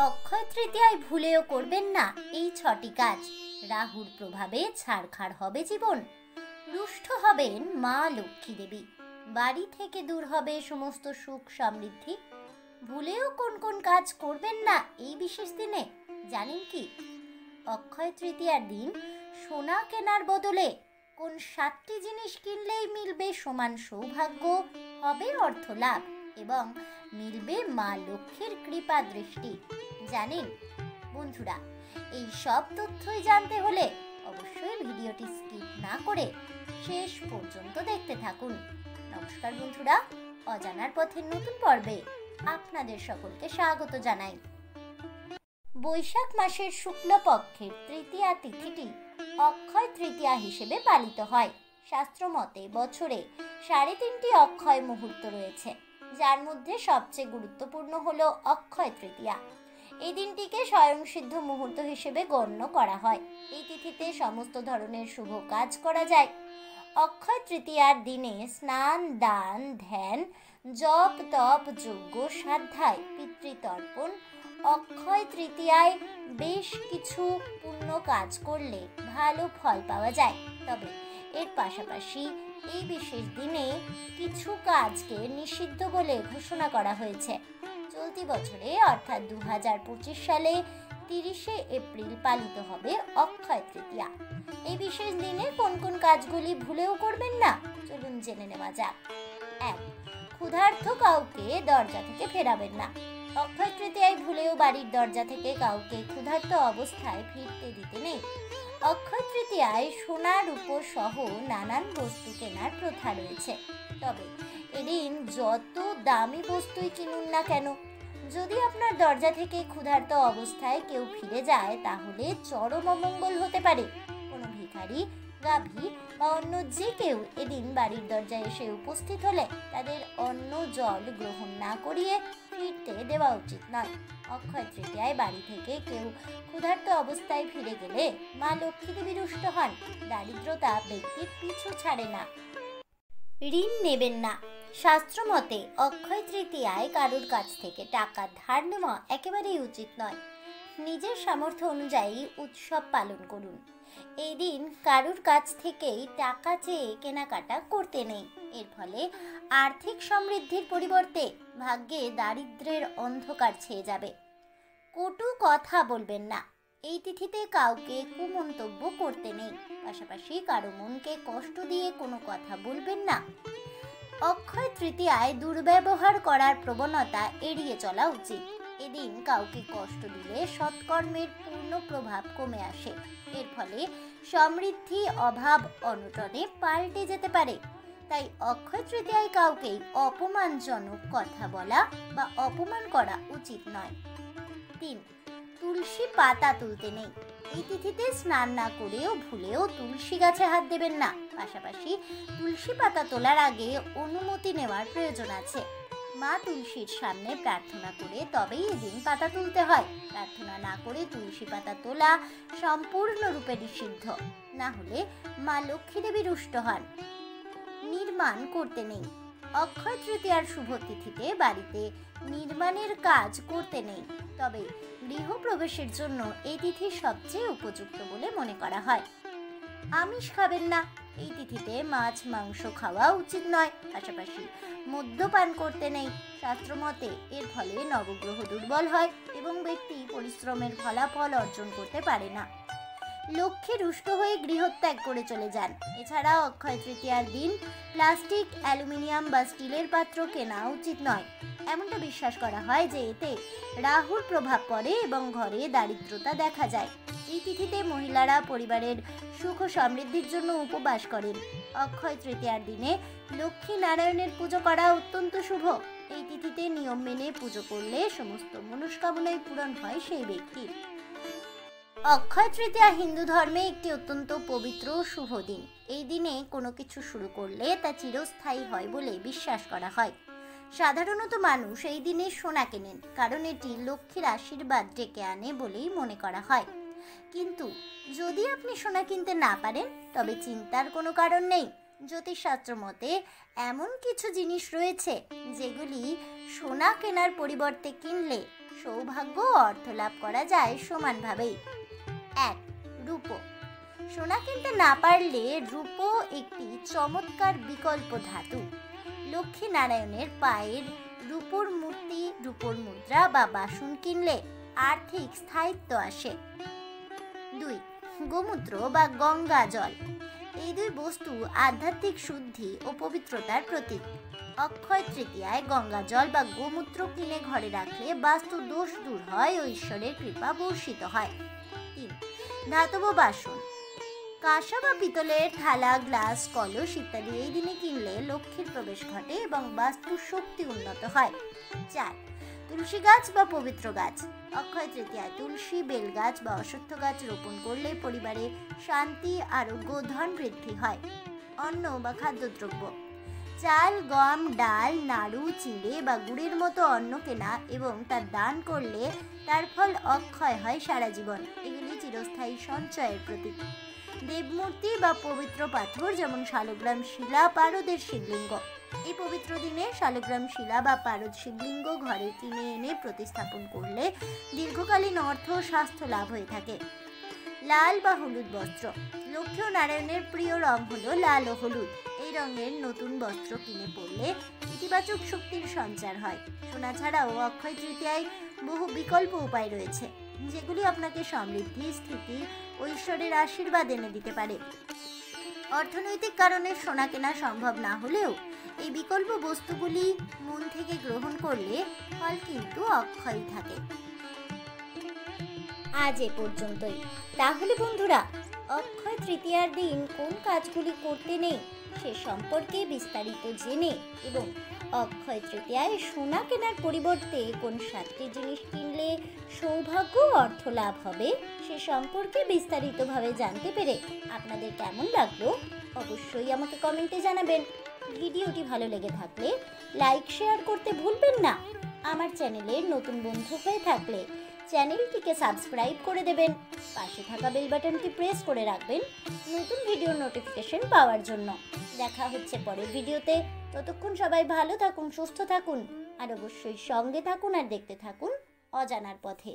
অক্ষয় তৃতীয়ায় ভুলেও করবেন না এই 6টি কাজ। রাহুর প্রভাবে ছাড়খাড় হবে জীবন, রুষ্ট হবেন মা লক্ষ্মী দেবী, বাড়ি থেকে দূর হবে সমস্ত সুখ সমৃদ্ধি। ভুলেও কোন কোন কাজ করবেন না এই বিশেষ দিনে জানেন কি? অক্ষয় তৃতীয়ার দিন সোনা কেনার বদলে কোন 7টি জিনিস কিনলেই মিলবে সমান সৌভাগ্য, হবে অর্থ লাভ এবং মিলবে মা লক্ষ্মীর কৃপা দৃষ্টি জানেন? বন্ধুরা, এই সব তথ্যই জানতে হলে অবশ্যই ভিডিওটি স্কিপ না করে শেষ পর্যন্ত দেখতে থাকুন। নমস্কার বন্ধুরা, অজানার পথের নতুন পর্বে আপনাদের সকলকে স্বাগত জানাই। বৈশাখ মাসের শুক্লপক্ষের তৃতীয়া তিথিটি অক্ষয় তৃতীয়া হিসেবে পালিত হয়। শাস্ত্র মতে বছরে 3.5টি অক্ষয় মুহূর্ত রয়েছে, যার মধ্যে সবচেয়ে গুরুত্বপূর্ণ হলো অক্ষয় তৃতীয়া। এই দিনটিকে স্বয়ংসিদ্ধ মুহূর্ত হিসেবে গণ্য করা হয়। এই তিথিতে সমস্ত ধরনের শুভ কাজ করা যায়। অক্ষয় তৃতীয়ার দিনে স্নান, দান, ধ্যান, জপ, তপ, যজ্ঞ, স্বাধ্যায়, পিতৃতর্পণ, অক্ষয় তৃতীয়ায় বেশ কিছু পুণ্য কাজ করলে ভালো ফল পাওয়া যায়। তবে এর পাশাপাশি এই বিশেষ দিনে কিছু কাজকে নিষিদ্ধ বলে ঘোষণা করা হয়েছে। চলতি বছরে অর্থাৎ 2025 সালে 30শে এপ্রিল পালিত হবে অক্ষয় তৃতীয়া। এই বিশেষ দিনে কোন কোন কাজগুলি ভুলেও করবেন না চলুন জেনে নেওয়া যাক। 1. ক্ষুধার্ত কাউকে দরজা থেকে ফেরাবেন না। অক্ষয় তৃতীয়ায় ভুলেও বাড়ির দরজা থেকে কাউকে ক্ষুধার্ত অবস্থায় ফিরতে দিতে নেই। অক্ষয় তৃতীয়ায় সোনা, রূপো সহ নানান বস্তু কেনার প্রথা রয়েছে। তবে এদিন যত দামি বস্তুই কিনুন না কেন, যদি আপনার দরজা থেকে ক্ষুধার্ত অবস্থায় কেউ ফিরে যায় তাহলে চরম অমঙ্গল হতে পারে। কোনো ভিখারি, গাভী বা অন্য যে কেউ এদিন বাড়ির দরজায় এসে উপস্থিত হলে তাদের অন্ন জল গ্রহণ না করিয়ে ফিরতে দেওয়া উচিত নয়। অক্ষয় তৃতীয়ায় বাড়ি থেকে কেউ ক্ষুধার্ত অবস্থায় ফিরে গেলে মা লক্ষ্মী দেবী রুষ্ট হন। দারিদ্রতা ব্যক্তির পিছু ছাড়ে না। ঋণ নেবেন না। শাস্ত্র মতে অক্ষয় তৃতীয়ায় কারোর কাছ থেকে টাকা ধার নেওয়া একেবারেই উচিত নয়। নিজের সামর্থ্য অনুযায়ী উৎসব পালন করুন। এই দিন কারোর কাছ থেকেই টাকা চেয়ে কেনাকাটা করতে নেই। এর ফলে আর্থিক সমৃদ্ধির পরিবর্তে ভাগ্যে দারিদ্র্যের অন্ধকার ছেয়ে যাবে। কটু কথা বলবেন না। এই তিথিতে কাউকে কুমন্তব্য করতে নেই। পাশাপাশি কারো মনকে কষ্ট দিয়ে কোনো কথা বলবেন না। অক্ষয় তৃতীয়ায় দুর্ব্যবহার করার প্রবণতা এড়িয়ে চলা উচিত। এদিন কাউকে কষ্ট দিলে সৎকর্মের পূর্ণ প্রভাব কমে আসে। এর ফলে সমৃদ্ধি অভাব অনটনে পাল্টে যেতে পারে। তাই অক্ষয় তৃতীয়ায় কাউকে অপমানজনক কথা বলা বা অপমান করা উচিত নয়। 3. তুলসী পাতা তুলতে নেই। এই তিথিতে স্নান না করেও ভুলেও তুলসী গাছে হাত দেবেন না। পাশাপাশি তুলসী পাতা তোলার আগে অনুমতি নেওয়ার প্রয়োজন আছে। মা তুলসীর সামনে প্রার্থনা করে তবেই এদিন পাতা তুলতে হয়। প্রার্থনা না করে তুলসী পাতা তোলা সম্পূর্ণরূপে নিষিদ্ধ। না হলে মা লক্ষ্মী দেবী রুষ্ট হন। নির্মাণ করতে নেই। অক্ষয় তৃতীয়ার শুভ তিথিতে বাড়িতে নির্মাণের কাজ করতে নেই। তবে গৃহপ্রবেশের জন্য এই তিথি সবচেয়ে উপযুক্ত বলে মনে করা হয়। আমিষ খাবেন না। এই তিথিতে মাছ মাংস খাওয়া উচিত নয়। পাশাপাশি মদ্যপান করতে নেই। শাস্ত্র মতে এর ফলে নবগ্রহ দুর্বল হয় এবং ব্যক্তি পরিশ্রমের ফলাফল অর্জন করতে পারে না। লক্ষ্মী রুষ্ট হয়ে গৃহত্যাগ করে চলে যান। এছাড়া অক্ষয় তৃতীয়ার দিন প্লাস্টিক, অ্যালুমিনিয়াম বা স্টিলের পাত্র কেনা উচিত নয়। এমনটা বিশ্বাস করা হয় যে এতে রাহুর প্রভাব পড়ে এবং ঘরে দারিদ্রতা দেখা যায়। এই তিথিতে মহিলারা পরিবারের সুখ ও সমৃদ্ধির জন্য উপবাস করেন। অক্ষয় তৃতীয়ার দিনে লক্ষ্মী নারায়ণের পুজো করা অত্যন্ত শুভ। এই তিথিতে নিয়ম মেনে পুজো করলে সমস্ত মনস্কামনাই পূরণ হয় সেই ব্যক্তির। অক্ষয় তৃতীয়া হিন্দু ধর্মে একটি অত্যন্ত পবিত্র ও শুভ দিন। এই দিনে কোনো কিছু শুরু করলে তা চিরস্থায়ী হয় বলে বিশ্বাস করা হয়। সাধারণত মানুষ এই দিনে সোনা কেনেন, কারণ এটি লক্ষ্মীর আশীর্বাদ ডেকে আনে বলেই মনে করা হয়। কিন্তু যদি আপনি সোনা কিনতে না পারেন তবে চিন্তার কোনো কারণ নেই। জ্যোতিষশাস্ত্র মতে এমন কিছু জিনিস রয়েছে যেগুলি সোনা কেনার পরিবর্তে কিনলে সৌভাগ্য ও অর্থ লাভ করা যায় সমানভাবেই। 1. রূপো। সোনা কিনতে না পারলে রূপো একটি চমৎকার বিকল্প ধাতু। লক্ষ্মী নারায়ণের পায়ের রূপোর মূর্তি, রূপোর মুদ্রা বা বাসন কিনলে আর্থিক স্থায়িত্ব আসে। 2. গোমূত্র বা গঙ্গা জল। এই দুই বস্তু আধ্যাত্মিক শুদ্ধি ও পবিত্রতার প্রতীক। অক্ষয় তৃতীয়ায় গঙ্গা জল বা গোমূত্র কিনে ঘরে রাখলে বাস্তু দোষ দূর হয় ও ঈশ্বরের কৃপা বর্ষিত হয়। 3. ধাতব বাসন। কাঁসা বা পিতলের থালা, গ্লাস, কলস ইত্যাদি এই দিনে কিনলে লক্ষ্মীর প্রবেশ ঘটে এবং বাস্তুর শক্তি উন্নত হয়। 4. তুলসী গাছ বা পবিত্র গাছ। অক্ষয় তৃতীয়ায় তুলসী, বেল গাছ বা অশ্বত্থ গাছ রোপণ করলে পরিবারে শান্তি, আরোগ্য, ধন বৃদ্ধি হয়। অন্ন বা খাদ্যদ্রব্য। চাল, গম, ডাল, নাড়ু, চিড়ে বা গুড়ের মতো অন্ন কেনা এবং তার দান করলে তার ফল অক্ষয় হয় সারা জীবন। এগুলি চিরস্থায়ী সঞ্চয়ের প্রতীক। দেবমূর্তি বা পবিত্র পাথর যেমন শালগ্রাম শিলা, পারদের শিবলিঙ্গ। এই পবিত্র দিনে শালগ্রাম শিলা বা পারদ শিবলিঙ্গ ঘরে কিনে এনে প্রতিস্থাপন করলে দীর্ঘকালীন অর্থ ও স্বাস্থ্য লাভ হয়ে থাকে। লাল বা হলুদ বস্ত্র। লক্ষ্মী ও নারায়ণের প্রিয় রং হলো লাল ও হলুদ। এই রঙের নতুন বস্ত্র কিনে পরলে ইতিবাচক শক্তির সঞ্চার হয়। সোনা ছাড়াও অক্ষয় তৃতীয়ায় বহু বিকল্প উপায় রয়েছে, যেগুলি আপনাকে সমৃদ্ধি, স্থিতি ও ঈশ্বরের আশীর্বাদ এনে দিতে পারে। অর্থনৈতিক কারণে সোনা কেনা সম্ভব না হলেও এই বিকল্প বস্তুগুলি মন থেকে গ্রহণ করলে ফল কিন্তু অক্ষয় থাকে। আজ এ পর্যন্তই। তাহলে বন্ধুরা, অক্ষয় তৃতীয়ার দিন কোন কাজগুলি করতে নেই সে সম্পর্কে বিস্তারিত জেনে এবং অক্ষয় তৃতীয়ায় সোনা কেনার পরিবর্তে কোন 7টি জিনিস কিনলে সৌভাগ্য অর্থ লাভ হবে সে সম্পর্কে বিস্তারিতভাবে জানতে পেরে আপনাদের কেমন লাগলো অবশ্যই আমাকে কমেন্টে জানাবেন। ভিডিওটি ভালো লেগে থাকলে লাইক, শেয়ার করতে ভুলবেন না। আমার চ্যানেলের নতুন বন্ধু হয়ে থাকলে চ্যানেলটিকে সাবস্ক্রাইব করে দেবেন। পাশে থাকা বেল বাটনটি প্রেস করে রাখবেন নতুন ভিডিওর নোটিফিকেশন পাওয়ার জন্য। দেখা হচ্ছে পরের ভিডিওতে। ততক্ষণ সবাই ভালো থাকুন, সুস্থ থাকুন আর অবশ্যই সঙ্গে থাকুন আর দেখতে থাকুন অজানার পথে।